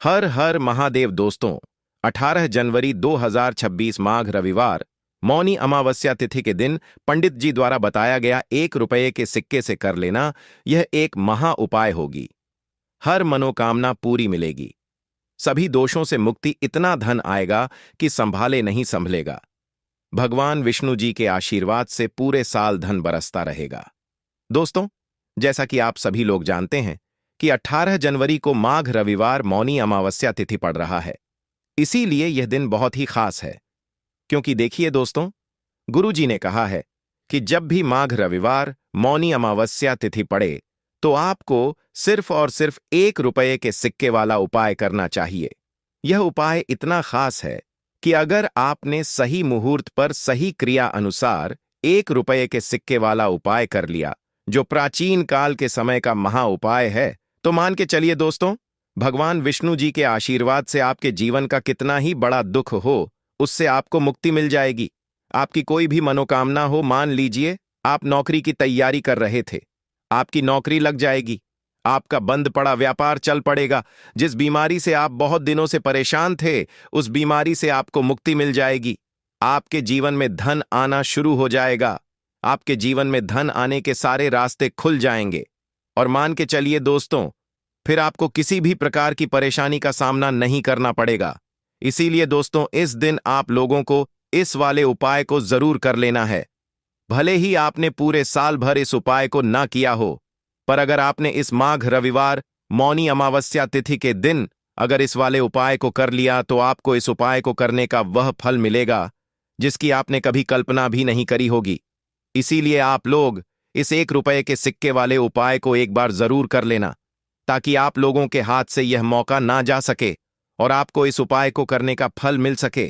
हर हर महादेव दोस्तों। 18 जनवरी 2026 माघ रविवार मौनी अमावस्या तिथि के दिन पंडित जी द्वारा बताया गया 1 रुपये के सिक्के से कर लेना यह एक महा उपाय होगी। हर मनोकामना पूरी मिलेगी, सभी दोषों से मुक्ति, इतना धन आएगा कि संभाले नहीं संभलेगा। भगवान विष्णु जी के आशीर्वाद से पूरे साल धन बरसता रहेगा। दोस्तों, जैसा कि आप सभी लोग जानते हैं कि 18 जनवरी को माघ रविवार मौनी अमावस्या तिथि पड़ रहा है। इसीलिए यह दिन बहुत ही खास है, क्योंकि देखिए दोस्तों, गुरु जी ने कहा है कि जब भी माघ रविवार मौनी अमावस्या तिथि पड़े तो आपको सिर्फ और सिर्फ 1 रुपये के सिक्के वाला उपाय करना चाहिए। यह उपाय इतना खास है कि अगर आपने सही मुहूर्त पर सही क्रिया अनुसार 1 रुपये के सिक्के वाला उपाय कर लिया, जो प्राचीन काल के समय का महा उपाय है, तो मान के चलिए दोस्तों, भगवान विष्णु जी के आशीर्वाद से आपके जीवन का कितना ही बड़ा दुख हो, उससे आपको मुक्ति मिल जाएगी। आपकी कोई भी मनोकामना हो, मान लीजिए आप नौकरी की तैयारी कर रहे थे, आपकी नौकरी लग जाएगी। आपका बंद पड़ा व्यापार चल पड़ेगा। जिस बीमारी से आप बहुत दिनों से परेशान थे, उस बीमारी से आपको मुक्ति मिल जाएगी। आपके जीवन में धन आना शुरू हो जाएगा। आपके जीवन में धन आने के सारे रास्ते खुल जाएंगे। और मान के चलिए दोस्तों, फिर आपको किसी भी प्रकार की परेशानी का सामना नहीं करना पड़ेगा। इसीलिए दोस्तों, इस दिन आप लोगों को इस वाले उपाय को जरूर कर लेना है। भले ही आपने पूरे साल भर इस उपाय को ना किया हो, पर अगर आपने इस माघ रविवार मौनी अमावस्या तिथि के दिन अगर इस वाले उपाय को कर लिया, तो आपको इस उपाय को करने का वह फल मिलेगा जिसकी आपने कभी कल्पना भी नहीं करी होगी। इसीलिए आप लोग इस 1 रुपये के सिक्के वाले उपाय को एक बार जरूर कर लेना, ताकि आप लोगों के हाथ से यह मौका ना जा सके और आपको इस उपाय को करने का फल मिल सके।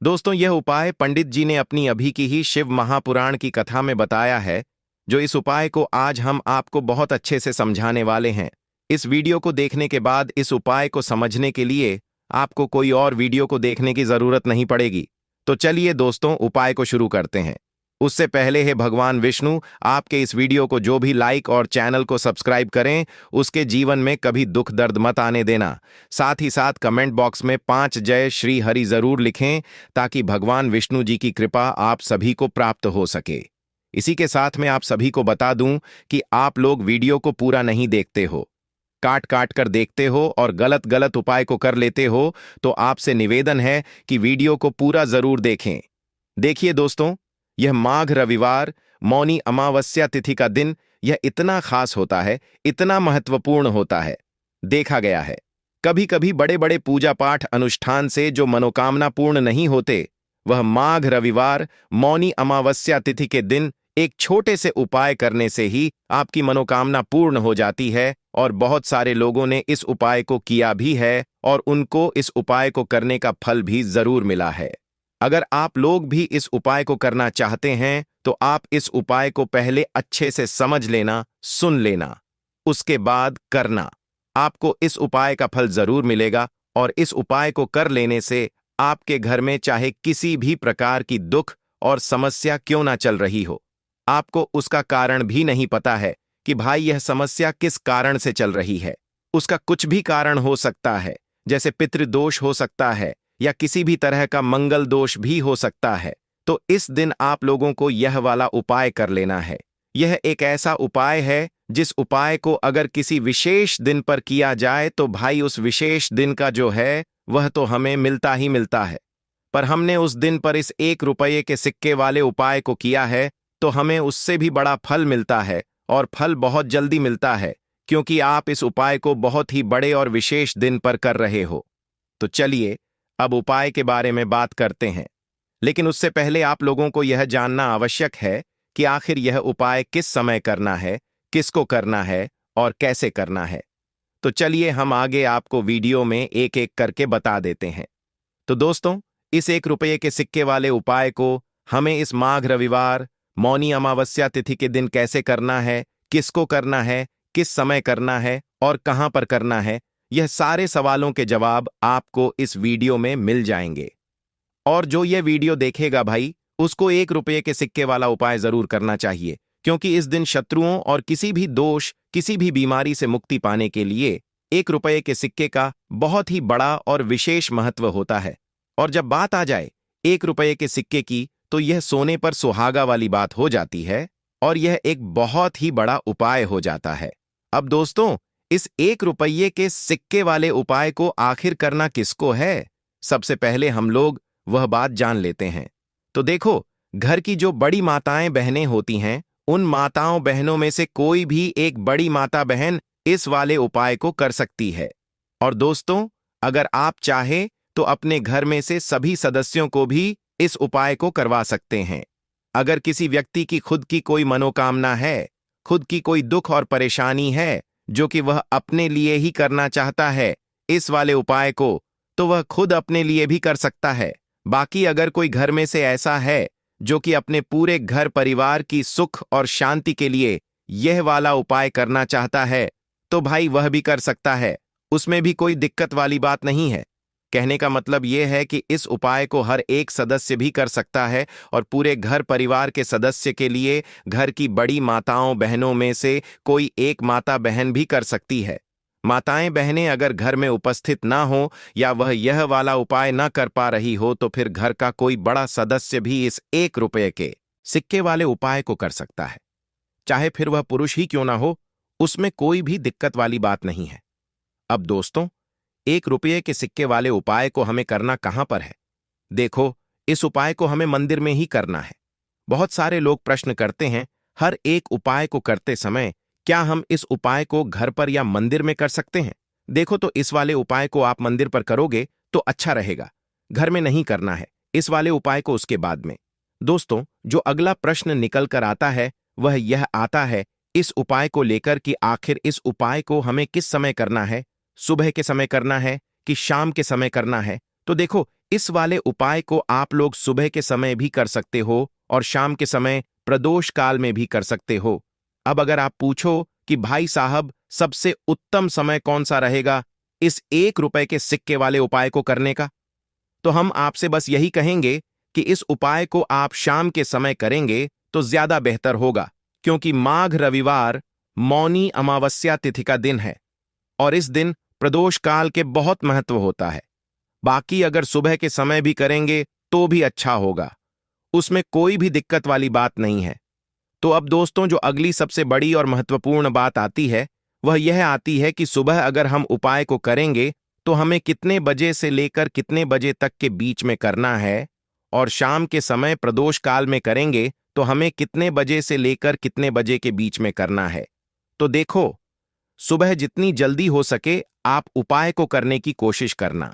दोस्तों, यह उपाय पंडित जी ने अपनी अभी की ही शिव महापुराण की कथा में बताया है, जो इस उपाय को आज हम आपको बहुत अच्छे से समझाने वाले हैं। इस वीडियो को देखने के बाद इस उपाय को समझने के लिए आपको कोई और वीडियो को देखने की जरूरत नहीं पड़ेगी। तो चलिए दोस्तों, उपाय को शुरू करते हैं। उससे पहले है भगवान विष्णु आपके इस वीडियो को जो भी लाइक और चैनल को सब्सक्राइब करें, उसके जीवन में कभी दुख दर्द मत आने देना। साथ ही साथ कमेंट बॉक्स में 5 जय श्री हरि जरूर लिखें, ताकि भगवान विष्णु जी की कृपा आप सभी को प्राप्त हो सके। इसी के साथ में आप सभी को बता दूं कि आप लोग वीडियो को पूरा नहीं देखते हो, काट काट कर देखते हो और गलत गलत उपाय को कर लेते हो, तो आपसे निवेदन है कि वीडियो को पूरा जरूर देखें। देखिए दोस्तों, यह माघ रविवार मौनी अमावस्या तिथि का दिन यह इतना खास होता है, इतना महत्वपूर्ण होता है। देखा गया है कभी कभी बड़े बड़े पूजा पाठ अनुष्ठान से जो मनोकामना पूर्ण नहीं होते, वह माघ रविवार मौनी अमावस्या तिथि के दिन एक छोटे से उपाय करने से ही आपकी मनोकामना पूर्ण हो जाती है। और बहुत सारे लोगों ने इस उपाय को किया भी है और उनको इस उपाय को करने का फल भी जरूर मिला है। अगर आप लोग भी इस उपाय को करना चाहते हैं, तो आप इस उपाय को पहले अच्छे से समझ लेना, सुन लेना, उसके बाद करना। आपको इस उपाय का फल जरूर मिलेगा। और इस उपाय को कर लेने से आपके घर में चाहे किसी भी प्रकार की दुख और समस्या क्यों ना चल रही हो, आपको उसका कारण भी नहीं पता है कि भाई यह समस्या किस कारण से चल रही है। उसका कुछ भी कारण हो सकता है, जैसे पितृदोष हो सकता है या किसी भी तरह का मंगल दोष भी हो सकता है। तो इस दिन आप लोगों को यह वाला उपाय कर लेना है। यह एक ऐसा उपाय है जिस उपाय को अगर किसी विशेष दिन पर किया जाए, तो भाई उस विशेष दिन का जो है वह तो हमें मिलता ही मिलता है। पर हमने उस दिन पर इस 1 रुपये के सिक्के वाले उपाय को किया है, तो हमें उससे भी बड़ा फल मिलता है, और फल बहुत जल्दी मिलता है, क्योंकि आप इस उपाय को बहुत ही बड़े और विशेष दिन पर कर रहे हो। तो चलिए अब उपाय के बारे में बात करते हैं। लेकिन उससे पहले आप लोगों को यह जानना आवश्यक है कि आखिर यह उपाय किस समय करना है, किसको करना है और कैसे करना है। तो चलिए हम आगे आपको वीडियो में एक एक करके बता देते हैं। तो दोस्तों, इस 1 रुपये के सिक्के वाले उपाय को हमें इस माघ रविवार मौनी अमावस्या तिथि के दिन कैसे करना है, किसको करना है, किस समय करना है और कहां पर करना है, यह सारे सवालों के जवाब आपको इस वीडियो में मिल जाएंगे। और जो यह वीडियो देखेगा भाई, उसको 1 रुपये के सिक्के वाला उपाय जरूर करना चाहिए, क्योंकि इस दिन शत्रुओं और किसी भी दोष, किसी भी बीमारी से मुक्ति पाने के लिए 1 रुपये के सिक्के का बहुत ही बड़ा और विशेष महत्व होता है। और जब बात आ जाए 1 रुपये के सिक्के की, तो यह सोने पर सुहागा वाली बात हो जाती है और यह एक बहुत ही बड़ा उपाय हो जाता है। अब दोस्तों, इस 1 रुपये के सिक्के वाले उपाय को आखिर करना किसको है? सबसे पहले हम लोग वह बात जान लेते हैं। तो देखो, घर की जो बड़ी माताएं बहनें होती हैं, उन माताओं बहनों में से कोई भी एक बड़ी माता बहन इस वाले उपाय को कर सकती है। और दोस्तों, अगर आप चाहे तो अपने घर में से सभी सदस्यों को भी इस उपाय को करवा सकते हैं। अगर किसी व्यक्ति की खुद की कोई मनोकामना है, खुद की कोई दुख और परेशानी है जो कि वह अपने लिए ही करना चाहता है इस वाले उपाय को, तो वह खुद अपने लिए भी कर सकता है। बाकी अगर कोई घर में से ऐसा है जो कि अपने पूरे घर परिवार की सुख और शांति के लिए यह वाला उपाय करना चाहता है, तो भाई वह भी कर सकता है। उसमें भी कोई दिक्कत वाली बात नहीं है। कहने का मतलब यह है कि इस उपाय को हर एक सदस्य भी कर सकता है और पूरे घर परिवार के सदस्य के लिए घर की बड़ी माताओं बहनों में से कोई एक माता बहन भी कर सकती है। माताएं बहनें अगर घर में उपस्थित ना हो या वह यह वाला उपाय ना कर पा रही हो, तो फिर घर का कोई बड़ा सदस्य भी इस 1 रुपये के सिक्के वाले उपाय को कर सकता है। चाहे फिर वह पुरुष ही क्यों ना हो, उसमें कोई भी दिक्कत वाली बात नहीं है। अब दोस्तों, 1 रुपये के सिक्के वाले उपाय को हमें करना कहां पर है? देखो, इस उपाय को हमें मंदिर में ही करना है। बहुत सारे लोग प्रश्न करते हैं, हर एक उपाय को करते समय क्या हम इस उपाय को घर पर या मंदिर में कर सकते हैं? देखो, तो इस वाले उपाय को आप मंदिर पर करोगे तो अच्छा रहेगा। घर में नहीं करना है इस वाले उपाय को उसके बाद में। दोस्तों, जो अगला प्रश्न निकल कर आता है वह यह आता है इस उपाय को लेकर कि आखिर इस उपाय को हमें किस समय करना है? सुबह के समय करना है कि शाम के समय करना है? तो देखो, इस वाले उपाय को आप लोग सुबह के समय भी कर सकते हो और शाम के समय प्रदोष काल में भी कर सकते हो। अब अगर आप पूछो कि भाई साहब, सबसे उत्तम समय कौन सा रहेगा इस 1 रुपये के सिक्के वाले उपाय को करने का, तो हम आपसे बस यही कहेंगे कि इस उपाय को आप शाम के समय करेंगे तो ज्यादा बेहतर होगा, क्योंकि माघ रविवार मौनी अमावस्या तिथि का दिन है और इस दिन प्रदोष काल के बहुत महत्व होता है। बाकी अगर सुबह के समय भी करेंगे तो भी अच्छा होगा, उसमें कोई भी दिक्कत वाली बात नहीं है। तो अब दोस्तों, जो अगली सबसे बड़ी और महत्वपूर्ण बात आती है वह यह आती है कि सुबह अगर हम उपाय को करेंगे तो हमें कितने बजे से लेकर कितने बजे तक के बीच में करना है, और शाम के समय प्रदोष काल में करेंगे तो हमें कितने बजे से लेकर कितने बजे के बीच में करना है। तो देखो, सुबह जितनी जल्दी हो सके आप उपाय को करने की कोशिश करना।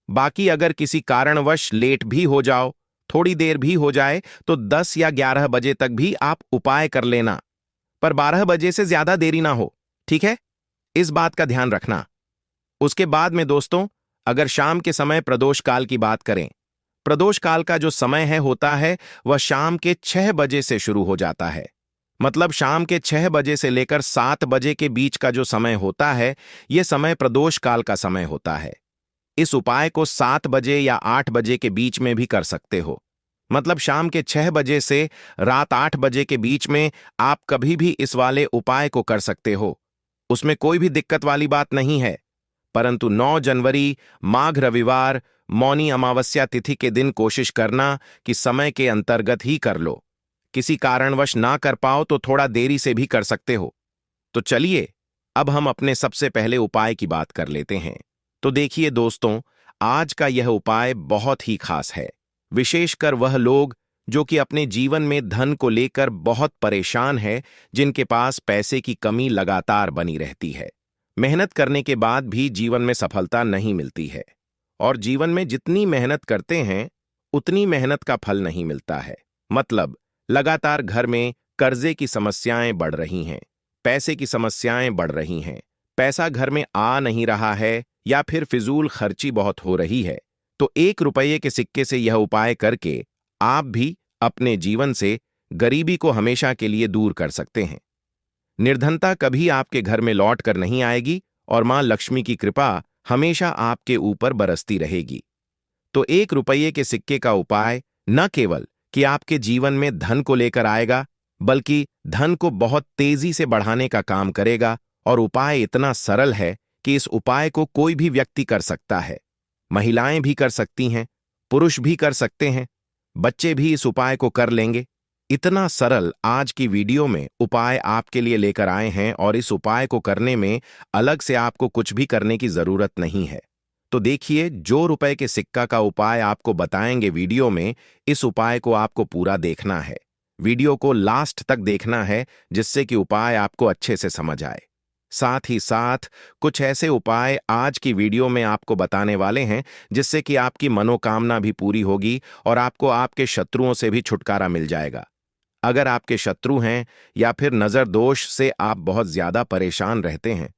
बाकी अगर किसी कारणवश लेट भी हो जाओ, थोड़ी देर भी हो जाए, तो 10 या 11 बजे तक भी आप उपाय कर लेना, पर 12 बजे से ज्यादा देरी ना हो, ठीक है? इस बात का ध्यान रखना। उसके बाद में दोस्तों, अगर शाम के समय प्रदोष काल की बात करें, प्रदोष काल का जो समय है होता है वह शाम के 6 बजे से शुरू हो जाता है। मतलब शाम के 6 बजे से लेकर 7 बजे के बीच का जो समय होता है, यह समय प्रदोष काल का समय होता है। इस उपाय को 7 बजे या 8 बजे के बीच में भी कर सकते हो। मतलब शाम के 6 बजे से रात 8 बजे के बीच में आप कभी भी इस वाले उपाय को कर सकते हो, उसमें कोई भी दिक्कत वाली बात नहीं है। परंतु 9 जनवरी माघ रविवार मौनी अमावस्या तिथि के दिन कोशिश करना कि समय के अंतर्गत ही कर लो। किसी कारणवश ना कर पाओ तो थोड़ा देरी से भी कर सकते हो। तो चलिए, अब हम अपने सबसे पहले उपाय की बात कर लेते हैं। तो देखिए दोस्तों, आज का यह उपाय बहुत ही खास है, विशेषकर वह लोग जो कि अपने जीवन में धन को लेकर बहुत परेशान है, जिनके पास पैसे की कमी लगातार बनी रहती है। मेहनत करने के बाद भी जीवन में सफलता नहीं मिलती है और जीवन में जितनी मेहनत करते हैं उतनी मेहनत का फल नहीं मिलता है। मतलब लगातार घर में कर्जे की समस्याएं बढ़ रही हैं, पैसे की समस्याएं बढ़ रही हैं, पैसा घर में आ नहीं रहा है या फिर फिजूल खर्ची बहुत हो रही है। तो 1 रुपये के सिक्के से यह उपाय करके आप भी अपने जीवन से गरीबी को हमेशा के लिए दूर कर सकते हैं। निर्धनता कभी आपके घर में लौट कर नहीं आएगी और मां लक्ष्मी की कृपा हमेशा आपके ऊपर बरसती रहेगी। तो 1 रुपये के सिक्के का उपाय न केवल कि आपके जीवन में धन को लेकर आएगा, बल्कि धन को बहुत तेजी से बढ़ाने का काम करेगा। और उपाय इतना सरल है कि इस उपाय को कोई भी व्यक्ति कर सकता है। महिलाएं भी कर सकती हैं, पुरुष भी कर सकते हैं, बच्चे भी इस उपाय को कर लेंगे। इतना सरल आज की वीडियो में उपाय आपके लिए लेकर आए हैं और इस उपाय को करने में अलग से आपको कुछ भी करने की जरूरत नहीं है। तो देखिए, जो रुपए के सिक्का का उपाय आपको बताएंगे वीडियो में, इस उपाय को आपको पूरा देखना है। वीडियो को लास्ट तक देखना है जिससे कि उपाय आपको अच्छे से समझ आए। साथ ही साथ कुछ ऐसे उपाय आज की वीडियो में आपको बताने वाले हैं जिससे कि आपकी मनोकामना भी पूरी होगी और आपको आपके शत्रुओं से भी छुटकारा मिल जाएगा। अगर आपके शत्रु हैं या फिर नजर दोष से आप बहुत ज्यादा परेशान रहते हैं,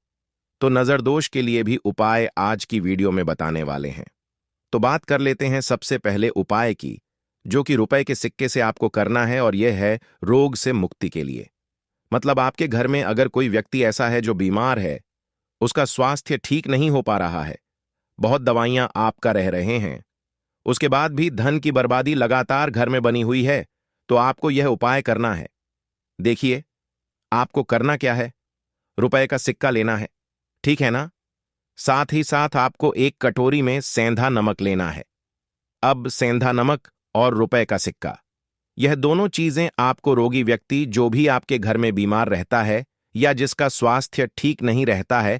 तो नजर दोष के लिए भी उपाय आज की वीडियो में बताने वाले हैं। तो बात कर लेते हैं सबसे पहले उपाय की, जो कि रुपए के सिक्के से आपको करना है, और यह है रोग से मुक्ति के लिए। मतलब आपके घर में अगर कोई व्यक्ति ऐसा है जो बीमार है, उसका स्वास्थ्य ठीक नहीं हो पा रहा है, बहुत दवाइयां आपका रह रहे हैं, उसके बाद भी धन की बर्बादी लगातार घर में बनी हुई है, तो आपको यह उपाय करना है। देखिए, आपको करना क्या है, रुपए का सिक्का लेना है, ठीक है ना। साथ ही साथ आपको एक कटोरी में सेंधा नमक लेना है। अब सेंधा नमक और रुपए का सिक्का, यह दोनों चीजें आपको रोगी व्यक्ति जो भी आपके घर में बीमार रहता है या जिसका स्वास्थ्य ठीक नहीं रहता है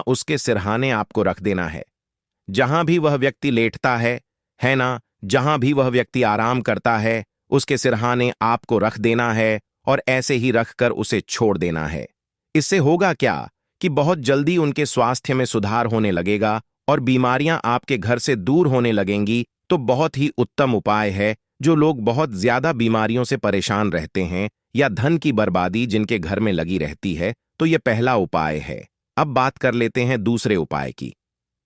उसके सिरहाने आपको रख देना है। जहां भी वह व्यक्ति लेटता है ना, जहां भी वह व्यक्ति आराम करता है, उसके सिरहाने आपको रख देना है और ऐसे ही रखकर उसे छोड़ देना है। इससे होगा क्या कि बहुत जल्दी उनके स्वास्थ्य में सुधार होने लगेगा और बीमारियां आपके घर से दूर होने लगेंगी। तो बहुत ही उत्तम उपाय है। जो लोग बहुत ज्यादा बीमारियों से परेशान रहते हैं या धन की बर्बादी जिनके घर में लगी रहती है, तो यह पहला उपाय है। अब बात कर लेते हैं दूसरे उपाय की।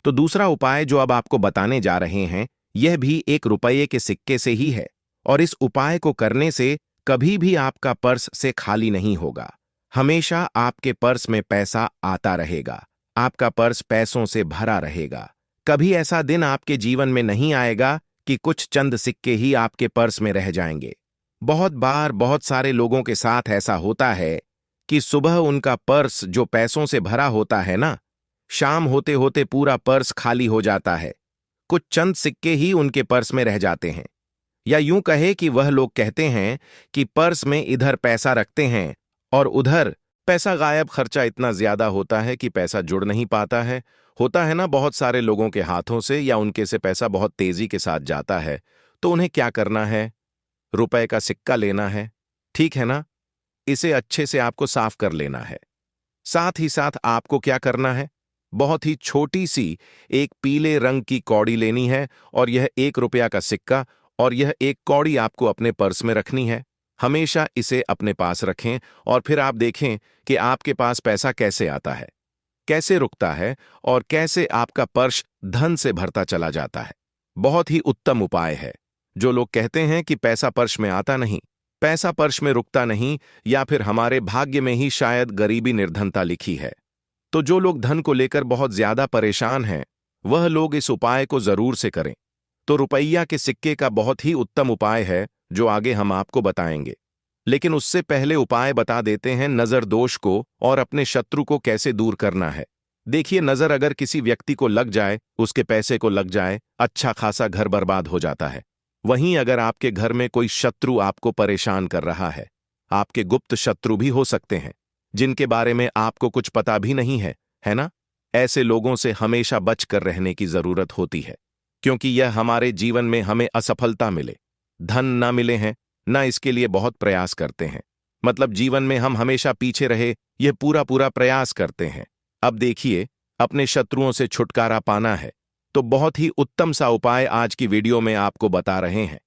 तो दूसरा उपाय जो अब आपको बताने जा रहे हैं, यह भी एक रुपये के सिक्के से ही है, और इस उपाय को करने से कभी भी आपका पर्स से खाली नहीं होगा। हमेशा आपके पर्स में पैसा आता रहेगा, आपका पर्स पैसों से भरा रहेगा। कभी ऐसा दिन आपके जीवन में नहीं आएगा कि कुछ चंद सिक्के ही आपके पर्स में रह जाएंगे। बहुत बार बहुत सारे लोगों के साथ ऐसा होता है कि सुबह उनका पर्स जो पैसों से भरा होता है ना, शाम होते होते पूरा पर्स खाली हो जाता है। कुछ चंद सिक्के ही उनके पर्स में रह जाते हैं। या यूं कहे कि वह लोग कहते हैं कि पर्स में इधर पैसा रखते हैं और उधर पैसा गायब। खर्चा इतना ज्यादा होता है कि पैसा जुड़ नहीं पाता है। होता है ना, बहुत सारे लोगों के हाथों से या उनके से पैसा बहुत तेजी के साथ जाता है। तो उन्हें क्या करना है, रुपए का सिक्का लेना है, ठीक है ना। इसे अच्छे से आपको साफ कर लेना है। साथ ही साथ आपको क्या करना है, बहुत ही छोटी सी एक पीले रंग की कौड़ी लेनी है, और यह 1 रुपया का सिक्का और यह एक कौड़ी आपको अपने पर्स में रखनी है। हमेशा इसे अपने पास रखें और फिर आप देखें कि आपके पास पैसा कैसे आता है, कैसे रुकता है और कैसे आपका पर्स धन से भरता चला जाता है। बहुत ही उत्तम उपाय है। जो लोग कहते हैं कि पैसा पर्स में आता नहीं, पैसा पर्स में रुकता नहीं, या फिर हमारे भाग्य में ही शायद गरीबी निर्धनता लिखी है, तो जो लोग धन को लेकर बहुत ज्यादा परेशान हैं, वह लोग इस उपाय को जरूर से करें। तो रुपया के सिक्के का बहुत ही उत्तम उपाय है जो आगे हम आपको बताएंगे। लेकिन उससे पहले उपाय बता देते हैं नजर दोष को और अपने शत्रु को कैसे दूर करना है। देखिए, नजर अगर किसी व्यक्ति को लग जाए, उसके पैसे को लग जाए, अच्छा खासा घर बर्बाद हो जाता है। वहीं अगर आपके घर में कोई शत्रु आपको परेशान कर रहा है, आपके गुप्त शत्रु भी हो सकते हैं जिनके बारे में आपको कुछ पता भी नहीं है ना। ऐसे लोगों से हमेशा बच कर रहने की जरूरत होती है, क्योंकि यह हमारे जीवन में हमें असफलता मिले, धन ना मिले हैं ना, इसके लिए बहुत प्रयास करते हैं। मतलब जीवन में हम हमेशा पीछे रहे, यह पूरा पूरा प्रयास करते हैं। अब देखिए, अपने शत्रुओं से छुटकारा पाना है तो बहुत ही उत्तम सा उपाय आज की वीडियो में आपको बता रहे हैं।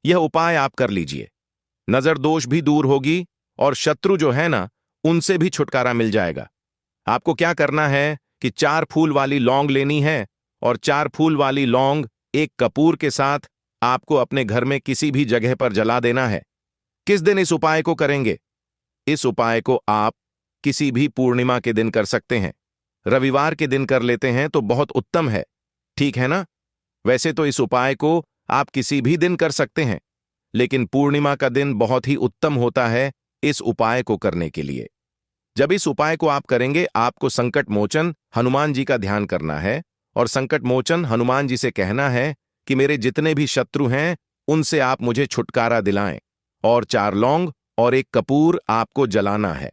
यह उपाय आप कर लीजिए, नजर दोष भी दूर होगी और शत्रु जो है ना, उनसे भी छुटकारा मिल जाएगा। आपको क्या करना है कि 4 फूल वाली लौंग लेनी है, और 4 फूल वाली लौंग एक कपूर के साथ आपको अपने घर में किसी भी जगह पर जला देना है। किस दिन इस उपाय को करेंगे? इस उपाय को आप किसी भी पूर्णिमा के दिन कर सकते हैं। रविवार के दिन कर लेते हैं तो बहुत उत्तम है, ठीक है ना। वैसे तो इस उपाय को आप किसी भी दिन कर सकते हैं, लेकिन पूर्णिमा का दिन बहुत ही उत्तम होता है इस उपाय को करने के लिए। जब इस उपाय को आप करेंगे, आपको संकट मोचन हनुमान जी का ध्यान करना है और संकट मोचन हनुमान जी से कहना है कि मेरे जितने भी शत्रु हैं उनसे आप मुझे छुटकारा दिलाएं, और 4 लौंग और 1 कपूर आपको जलाना है।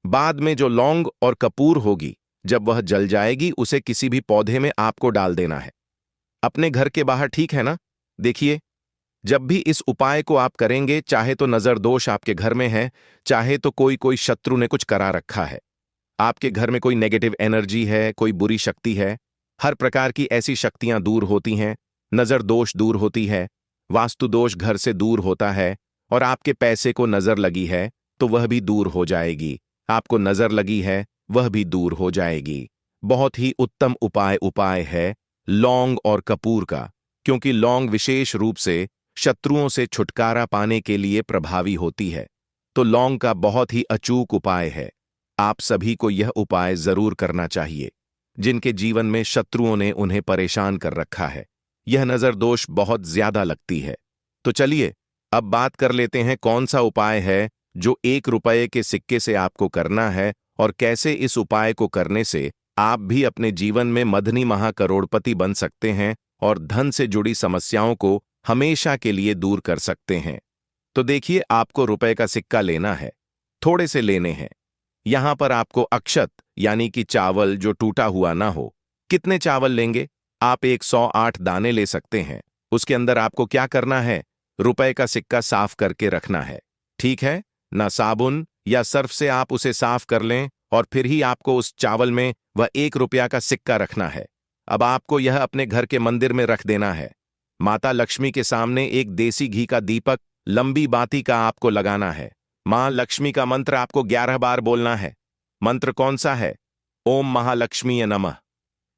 बाद में जो लौंग और कपूर होगी, जब वह जल जाएगी, उसे किसी भी पौधे में आपको डाल देना है, अपने घर के बाहर, ठीक है ना? देखिए, जब भी इस उपाय को आप करेंगे, चाहे तो नजर दोष आपके घर में है, चाहे तो कोई शत्रु ने कुछ करा रखा है, आपके घर में कोई नेगेटिव एनर्जी है, कोई बुरी शक्ति है, हर प्रकार की ऐसी शक्तियां दूर होती हैं, नजर दोष दूर होती है, वास्तु दोष घर से दूर होता है, और आपके पैसे को नजर लगी है तो वह भी दूर हो जाएगी, आपको नजर लगी है वह भी दूर हो जाएगी। बहुत ही उत्तम उपाय है लौंग और कपूर का, क्योंकि लौंग विशेष रूप से शत्रुओं से छुटकारा पाने के लिए प्रभावी होती है, तो लौंग का बहुत ही अचूक उपाय है। आप सभी को यह उपाय जरूर करना चाहिए जिनके जीवन में शत्रुओं ने उन्हें परेशान कर रखा है, यह नजर दोष बहुत ज्यादा लगती है। तो चलिए अब बात कर लेते हैं कौन सा उपाय है जो 1 रुपये के सिक्के से आपको करना है, और कैसे इस उपाय को करने से आप भी अपने जीवन में मदनी महाकरोड़पति बन सकते हैं और धन से जुड़ी समस्याओं को हमेशा के लिए दूर कर सकते हैं। तो देखिए, आपको रुपए का सिक्का लेना है, थोड़े से लेने हैं। यहां पर आपको अक्षत यानी कि चावल जो टूटा हुआ ना हो। कितने चावल लेंगे? आप 108 दाने ले सकते हैं। उसके अंदर आपको क्या करना है? रुपए का सिक्का साफ करके रखना है, ठीक है ना? साबुन या सर्फ से आप उसे साफ कर लें और फिर ही आपको उस चावल में वह 1 रुपया का सिक्का रखना है। अब आपको यह अपने घर के मंदिर में रख देना है। माता लक्ष्मी के सामने एक देसी घी का दीपक लंबी बाती का आपको लगाना है। मां लक्ष्मी का मंत्र आपको 11 बार बोलना है। मंत्र कौन सा है? ओम महालक्ष्मीय नमः।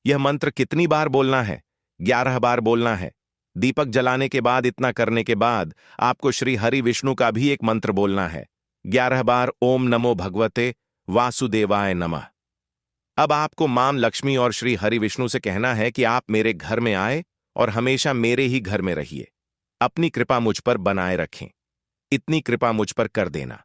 यह मंत्र कितनी बार बोलना है? 11 बार बोलना है। दीपक जलाने के बाद, इतना करने के बाद आपको श्री हरि विष्णु का भी एक मंत्र बोलना है, 11 बार ओम नमो भगवते वासुदेवाय नमः। अब आपको मां लक्ष्मी और श्री हरि विष्णु से कहना है कि आप मेरे घर में आए और हमेशा मेरे ही घर में रहिए, अपनी कृपा मुझ पर बनाए रखें, इतनी कृपा मुझ पर कर देना।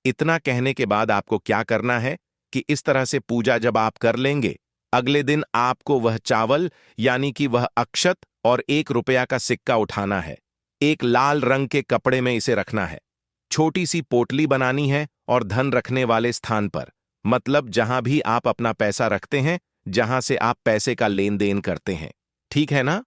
इतना कहने के बाद आपको क्या करना है कि इस तरह से पूजा जब आप कर लेंगे, अगले दिन आपको वह चावल यानी कि वह अक्षत और 1 रुपया का सिक्का उठाना है। एक लाल रंग के कपड़े में इसे रखना है। छोटी सी पोटली बनानी है और धन रखने वाले स्थान पर, मतलब जहां भी आप अपना पैसा रखते हैं, जहां से आप पैसे का लेन देन करते हैं, ठीक है ना?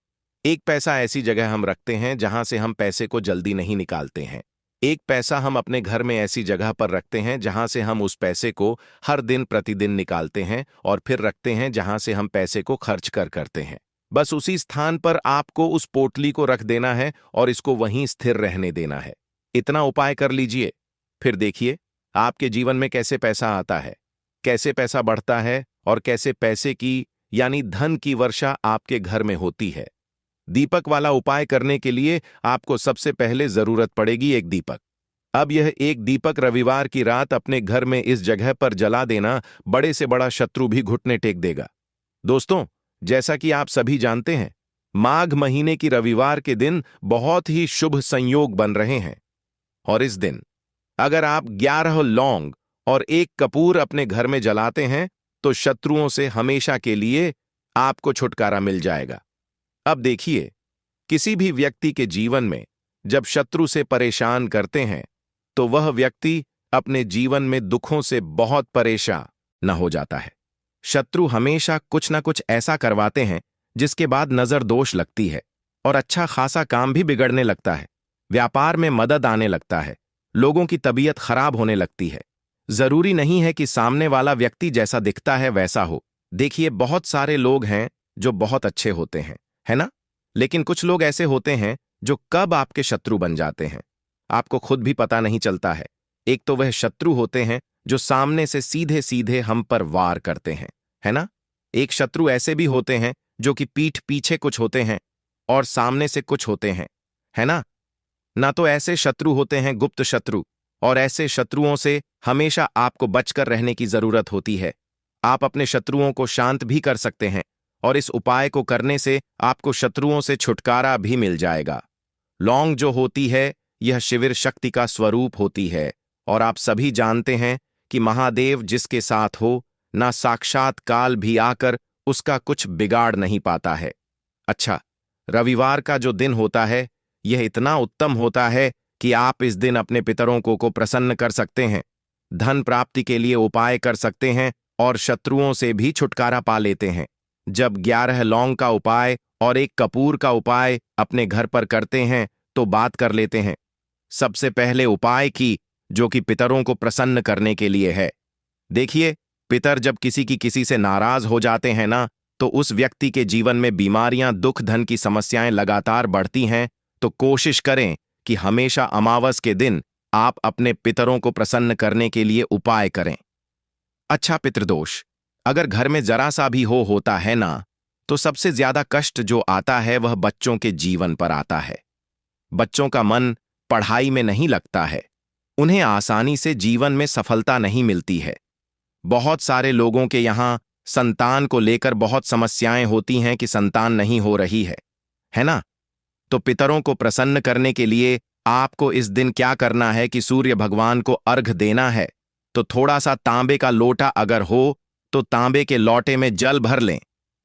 एक पैसा ऐसी जगह हम रखते हैं जहां से हम पैसे को जल्दी नहीं निकालते हैं। एक पैसा हम अपने घर में ऐसी जगह पर रखते हैं जहां से हम उस पैसे को हर दिन प्रतिदिन निकालते हैं और फिर रखते हैं जहां से हम पैसे को खर्च करते हैं। बस उसी स्थान पर आपको उस पोटली को रख देना है और इसको वहीं स्थिर रहने देना है। इतना उपाय कर लीजिए, फिर देखिए आपके जीवन में कैसे पैसा आता है, कैसे पैसा बढ़ता है और कैसे पैसे की यानी धन की वर्षा आपके घर में होती है। दीपक वाला उपाय करने के लिए आपको सबसे पहले जरूरत पड़ेगी एक दीपक। अब यह एक दीपक रविवार की रात अपने घर में इस जगह पर जला देना, बड़े से बड़ा शत्रु भी घुटने टेक देगा। दोस्तों, जैसा कि आप सभी जानते हैं, माघ महीने की रविवार के दिन बहुत ही शुभ संयोग बन रहे हैं, और इस दिन अगर आप 11 लौंग और 1 कपूर अपने घर में जलाते हैं तो शत्रुओं से हमेशा के लिए आपको छुटकारा मिल जाएगा। अब देखिए, किसी भी व्यक्ति के जीवन में जब शत्रु से परेशान करते हैं तो वह व्यक्ति अपने जीवन में दुखों से बहुत परेशान न हो जाता है। शत्रु हमेशा कुछ ना कुछ ऐसा करवाते हैं जिसके बाद नजर दोष लगती है और अच्छा खासा काम भी बिगड़ने लगता है, व्यापार में मदद आने लगता है, लोगों की तबीयत खराब होने लगती है। जरूरी नहीं है कि सामने वाला व्यक्ति जैसा दिखता है वैसा हो। देखिए, बहुत सारे लोग हैं जो बहुत अच्छे होते हैं, है ना? लेकिन कुछ लोग ऐसे होते हैं जो कब आपके शत्रु बन जाते हैं आपको खुद भी पता नहीं चलता है। एक तो वह शत्रु होते हैं जो सामने से सीधे सीधे हम पर वार करते हैं, है ना? एक शत्रु ऐसे भी होते हैं जो कि पीठ पीछे कुछ होते हैं और सामने से कुछ होते हैं, है ना? ना तो ऐसे शत्रु होते हैं गुप्त शत्रु, और ऐसे शत्रुओं से हमेशा आपको बचकर रहने की जरूरत होती है। आप अपने शत्रुओं को शांत भी कर सकते हैं और इस उपाय को करने से आपको शत्रुओं से छुटकारा भी मिल जाएगा। लौंग जो होती है, यह शिविर शक्ति का स्वरूप होती है, और आप सभी जानते हैं कि महादेव जिसके साथ हो, ना साक्षात काल भी आकर उसका कुछ बिगाड़ नहीं पाता है। अच्छा, रविवार का जो दिन होता है यह इतना उत्तम होता है कि आप इस दिन अपने पितरों को प्रसन्न कर सकते हैं, धन प्राप्ति के लिए उपाय कर सकते हैं और शत्रुओं से भी छुटकारा पा लेते हैं। जब 11 लौंग का उपाय और 1 कपूर का उपाय अपने घर पर करते हैं तो बात कर लेते हैं। सबसे पहले उपाय की, जो कि पितरों को प्रसन्न करने के लिए है। देखिए, पितर जब किसी से नाराज हो जाते हैं ना, तो उस व्यक्ति के जीवन में बीमारियां, दुख, धन की समस्याएं लगातार बढ़ती हैं। तो कोशिश करें कि हमेशा अमावस के दिन आप अपने पितरों को प्रसन्न करने के लिए उपाय करें। अच्छा, पितृदोष अगर घर में जरा सा भी होता है ना, तो सबसे ज्यादा कष्ट जो आता है वह बच्चों के जीवन पर आता है। बच्चों का मन पढ़ाई में नहीं लगता है, उन्हें आसानी से जीवन में सफलता नहीं मिलती है। बहुत सारे लोगों के यहाँ संतान को लेकर बहुत समस्याएं होती हैं कि संतान नहीं हो रही है ना? तो पितरों को प्रसन्न करने के लिए आपको इस दिन क्या करना है कि सूर्य भगवान को अर्घ देना है। तो थोड़ा सा तांबे का लोटा अगर हो तो तांबे के लोटे में जल भर लें,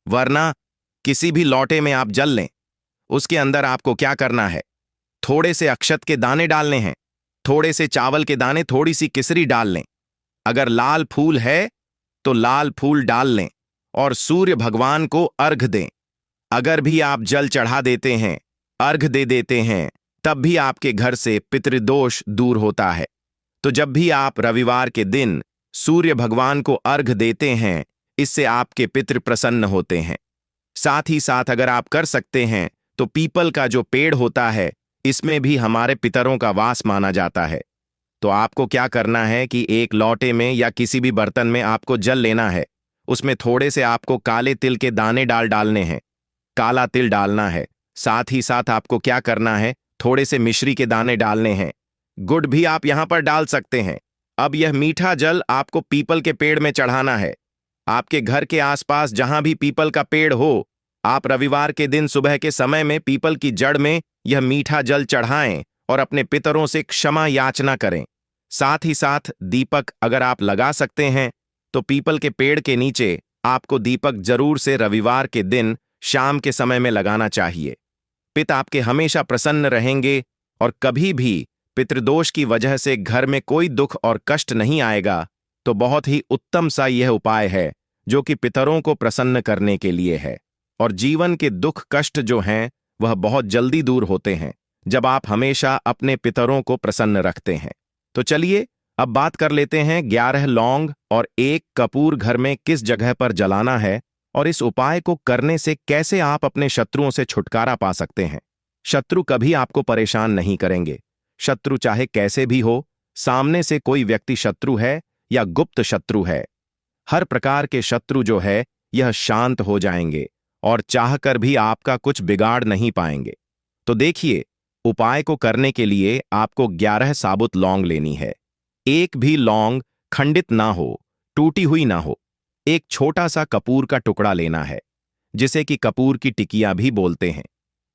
वरना किसी भी लोटे में आप जल लें। उसके अंदर आपको क्या करना है, थोड़े से अक्षत के दाने डालने हैं, थोड़े से चावल के दाने, थोड़ी सी किसरी डाल लें। अगर लाल फूल है तो लाल फूल डाल लें और सूर्य भगवान को अर्घ दें। अगर भी आप जल चढ़ा देते हैं, अर्घ दे देते हैं, तब भी आपके घर से पितृदोष दूर होता है। तो जब भी आप रविवार के दिन सूर्य भगवान को अर्घ देते हैं, इससे आपके पितृ प्रसन्न होते हैं। साथ ही साथ अगर आप कर सकते हैं तो पीपल का जो पेड़ होता है, इसमें भी हमारे पितरों का वास माना जाता है। तो आपको क्या करना है कि एक लोटे में या किसी भी बर्तन में आपको जल लेना है, उसमें थोड़े से आपको काले तिल के दाने डालने हैं, काला तिल डालना है। साथ ही साथ आपको क्या करना है, थोड़े से मिश्री के दाने डालने हैं, गुड़ भी आप यहां पर डाल सकते हैं। अब यह मीठा जल आपको पीपल के पेड़ में चढ़ाना है। आपके घर के आसपास जहां भी पीपल का पेड़ हो, आप रविवार के दिन सुबह के समय में पीपल की जड़ में यह मीठा जल चढ़ाएं और अपने पितरों से क्षमा याचना करें। साथ ही साथ दीपक अगर आप लगा सकते हैं तो पीपल के पेड़ के नीचे आपको दीपक जरूर से रविवार के दिन शाम के समय में लगाना चाहिए। पिता आपके हमेशा प्रसन्न रहेंगे और कभी भी पितृदोष की वजह से घर में कोई दुख और कष्ट नहीं आएगा। तो बहुत ही उत्तम सा यह उपाय है जो कि पितरों को प्रसन्न करने के लिए है, और जीवन के दुख कष्ट जो हैं वह बहुत जल्दी दूर होते हैं जब आप हमेशा अपने पितरों को प्रसन्न रखते हैं। तो चलिए अब बात कर लेते हैं 11 लौंग और 1 कपूर घर में किस जगह पर जलाना है और इस उपाय को करने से कैसे आप अपने शत्रुओं से छुटकारा पा सकते हैं। शत्रु कभी आपको परेशान नहीं करेंगे। शत्रु चाहे कैसे भी हो, सामने से कोई व्यक्ति शत्रु है या गुप्त शत्रु है, हर प्रकार के शत्रु जो है यह शांत हो जाएंगे और चाहकर भी आपका कुछ बिगाड़ नहीं पाएंगे। तो देखिए, उपाय को करने के लिए आपको 11 साबुत लौंग लेनी है। एक भी लौंग खंडित ना हो, टूटी हुई ना हो। एक छोटा सा कपूर का टुकड़ा लेना है, जिसे कि कपूर की टिकिया भी बोलते हैं।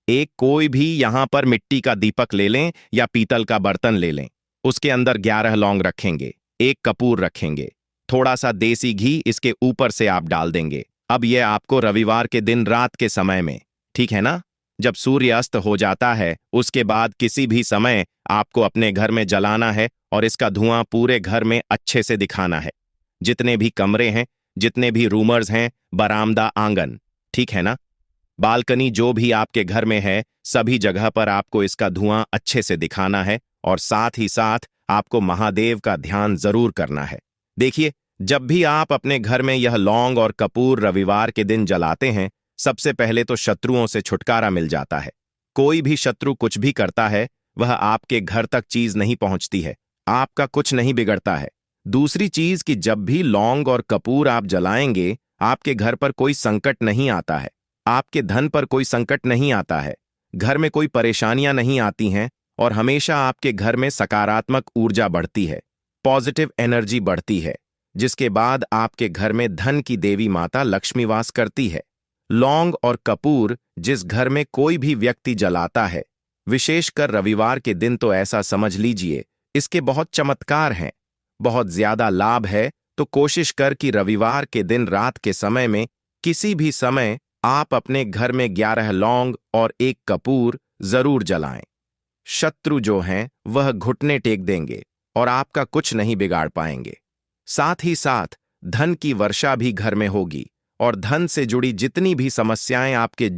एक कोई भी यहां पर मिट्टी का दीपक ले लें या पीतल का बर्तन ले लें। उसके अंदर 11 लौंग रखेंगे, 1 कपूर रखेंगे, थोड़ा सा देसी घी इसके ऊपर से आप डाल देंगे। अब यह आपको रविवार के दिन रात के समय में, ठीक है ना, जब सूर्य अस्त हो जाता है उसके बाद किसी भी समय आपको अपने घर में जलाना है और इसका धुआं पूरे घर में अच्छे से दिखाना है। जितने भी कमरे हैं, जितने भी रूमर्स हैं, बरामदा, आंगन, ठीक है ना, बालकनी, जो भी आपके घर में है, सभी जगह पर आपको इसका धुआं अच्छे से दिखाना है और साथ ही साथ आपको महादेव का ध्यान जरूर करना है। देखिए, जब भी आप अपने घर में यह लौंग और कपूर रविवार के दिन जलाते हैं, सबसे पहले तो शत्रुओं से छुटकारा मिल जाता है। कोई भी शत्रु कुछ भी करता है, वह आपके घर तक चीज नहीं पहुंचती है, आपका कुछ नहीं बिगड़ता है। दूसरी चीज कि जब भी लौंग और कपूर आप जलाएंगे, आपके घर पर कोई संकट नहीं आता है, आपके धन पर कोई संकट नहीं आता है, घर में कोई परेशानियां नहीं आती हैं और हमेशा आपके घर में सकारात्मक ऊर्जा बढ़ती है, पॉजिटिव एनर्जी बढ़ती है, जिसके बाद आपके घर में धन की देवी माता लक्ष्मी वास करती है। लौंग और कपूर जिस घर में कोई भी व्यक्ति जलाता है, विशेषकर रविवार के दिन, तो ऐसा समझ लीजिए इसके बहुत चमत्कार हैं। बहुत ज्यादा लाभ है तो कोशिश कर कि रविवार के दिन रात के समय में किसी भी समय आप अपने घर में 11 लौंग और 1 कपूर जरूर जलाएं। शत्रु जो हैं वह घुटने टेक देंगे और आपका कुछ नहीं बिगाड़ पाएंगे। साथ ही साथ धन की वर्षा भी घर में होगी और धन से जुड़ी जितनी भी समस्याएं आपके